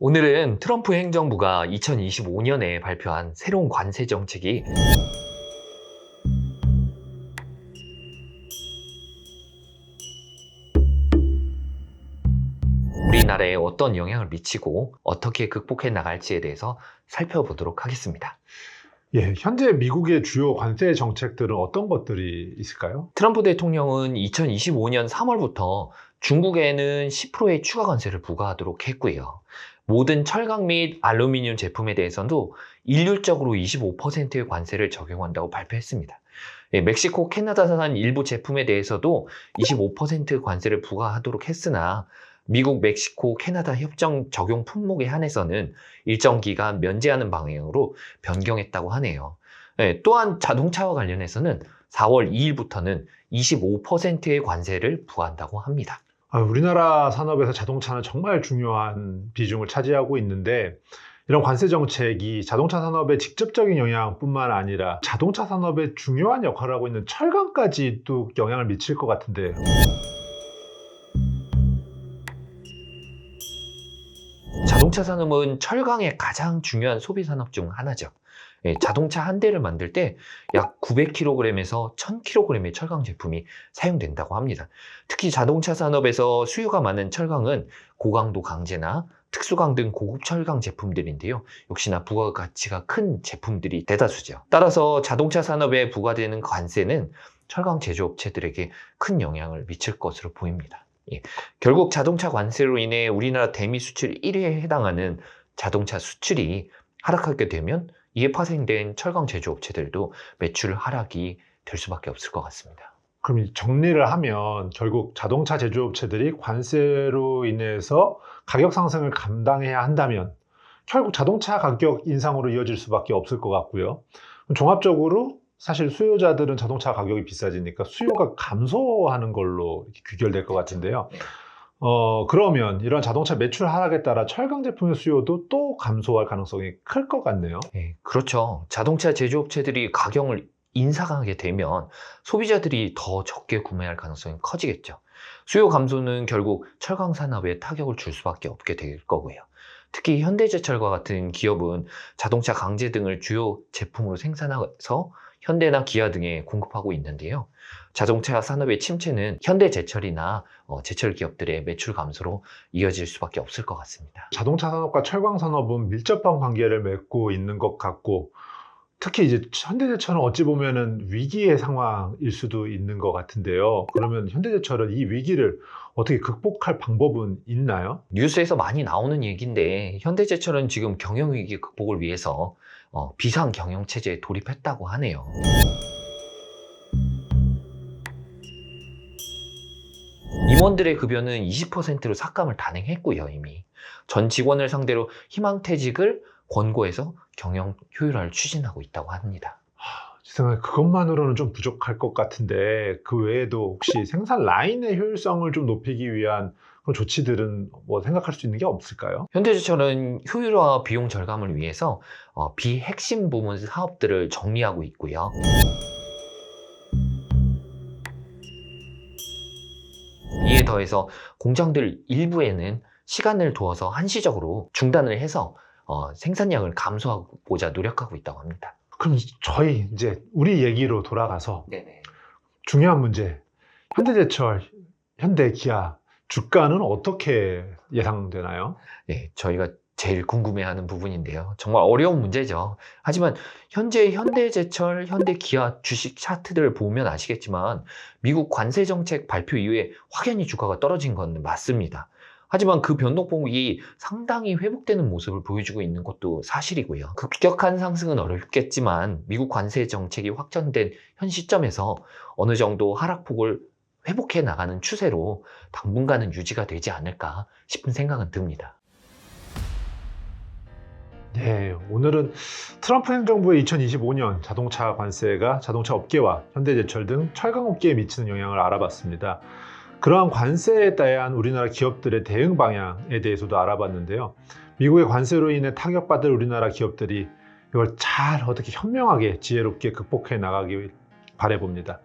오늘은 트럼프 행정부가 2025년에 발표한 새로운 관세 정책이 우리나라에 어떤 영향을 미치고 어떻게 극복해 나갈지에 대해서 살펴보도록 하겠습니다. 예, 현재 미국의 주요 관세 정책들은 어떤 것들이 있을까요? 트럼프 대통령은 2025년 3월부터 중국에는 10%의 추가 관세를 부과하도록 했고요. 모든 철강 및 알루미늄 제품에 대해서도 일률적으로 25%의 관세를 적용한다고 발표했습니다. 멕시코, 캐나다산 일부 제품에 대해서도 25% 관세를 부과하도록 했으나 미국, 멕시코, 캐나다 협정 적용 품목에 한해서는 일정 기간 면제하는 방향으로 변경했다고 하네요. 또한 자동차와 관련해서는 4월 2일부터는 25%의 관세를 부과한다고 합니다. 우리나라 산업에서 자동차는 정말 중요한 비중을 차지하고 있는데 이런 관세 정책이 자동차 산업에 직접적인 영향뿐만 아니라 자동차 산업에 중요한 역할을 하고 있는 철강까지도 영향을 미칠 것 같은데 자동차 산업은 철강의 가장 중요한 소비 산업 중 하나죠. 자동차 한 대를 만들 때 약 900kg에서 1000kg의 철강 제품이 사용된다고 합니다. 특히 자동차 산업에서 수요가 많은 철강은 고강도 강제나 특수강 등 고급 철강 제품들인데요. 역시나 부가가치가 큰 제품들이 대다수죠. 따라서 자동차 산업에 부과되는 관세는 철강 제조업체들에게 큰 영향을 미칠 것으로 보입니다. 결국 자동차 관세로 인해 우리나라 대미 수출 1위에 해당하는 자동차 수출이 하락하게 되면 이에 파생된 철강 제조업체들도 매출 하락이 될 수밖에 없을 것 같습니다. 그럼 정리를 하면 결국 자동차 제조업체들이 관세로 인해서 가격 상승을 감당해야 한다면 결국 자동차 가격 인상으로 이어질 수밖에 없을 것 같고요. 종합적으로 사실 수요자들은 자동차 가격이 비싸지니까 수요가 감소하는 걸로 이렇게 귀결될 것 같은데요. 그러면 이런 자동차 매출 하락에 따라 철강 제품의 수요도 또 감소할 가능성이 클 것 같네요. 네, 그렇죠. 자동차 제조업체들이 가격을 인상하게 되면 소비자들이 더 적게 구매할 가능성이 커지겠죠. 수요 감소는 결국 철강 산업에 타격을 줄 수밖에 없게 될 거고요. 특히 현대제철과 같은 기업은 자동차 강제 등을 주요 제품으로 생산해서 현대나 기아 등에 공급하고 있는데요. 자동차 산업의 침체는 현대제철이나 제철 기업들의 매출 감소로 이어질 수밖에 없을 것 같습니다. 자동차 산업과 철강 산업은 밀접한 관계를 맺고 있는 것 같고 특히 이제 현대제철은 어찌 보면은 위기의 상황일 수도 있는 것 같은데요. 그러면 현대제철은 이 위기를 어떻게 극복할 방법은 있나요? 뉴스에서 많이 나오는 얘기인데 현대제철은 지금 경영위기 극복을 위해서 비상 경영체제에 돌입했다고 하네요. 임원들의 급여는 20%로 삭감을 단행했고요, 이미. 전 직원을 상대로 희망퇴직을 권고해서 경영 효율화를 추진하고 있다고 합니다. 제 생각에 그것만으로는 좀 부족할 것 같은데 그 외에도 혹시 생산 라인의 효율성을 좀 높이기 위한 그런 조치들은 뭐 생각할 수 있는 게 없을까요? 현대제철은 효율화 비용 절감을 위해서 비핵심 부문 사업들을 정리하고 있고요. 이에 더해서 공장들 일부에는 시간을 두어서 한시적으로 중단을 해서 생산량을 감소하고자 노력하고 있다고 합니다. 그럼 저희 이제 우리 얘기로 돌아가서 네네. 중요한 문제, 현대제철, 현대기아 주가는 어떻게 예상되나요? 네, 저희가 제일 궁금해하는 부분인데요. 정말 어려운 문제죠. 하지만 현재 현대제철, 현대기아 주식 차트들을 보면 아시겠지만 미국 관세 정책 발표 이후에 확연히 주가가 떨어진 건 맞습니다. 하지만 그 변동폭이 상당히 회복되는 모습을 보여주고 있는 것도 사실이고요. 급격한 상승은 어렵겠지만 미국 관세 정책이 확정된 현 시점에서 어느 정도 하락폭을 회복해 나가는 추세로 당분간은 유지가 되지 않을까 싶은 생각은 듭니다. 네, 오늘은 트럼프 행정부의 2025년 자동차 관세가 자동차 업계와 현대제철 등 철강업계에 미치는 영향을 알아봤습니다. 그러한 관세에 대한 우리나라 기업들의 대응 방향에 대해서도 알아봤는데요. 미국의 관세로 인해 타격받을 우리나라 기업들이 이걸 잘 어떻게 현명하게 지혜롭게 극복해 나가길 바라봅니다.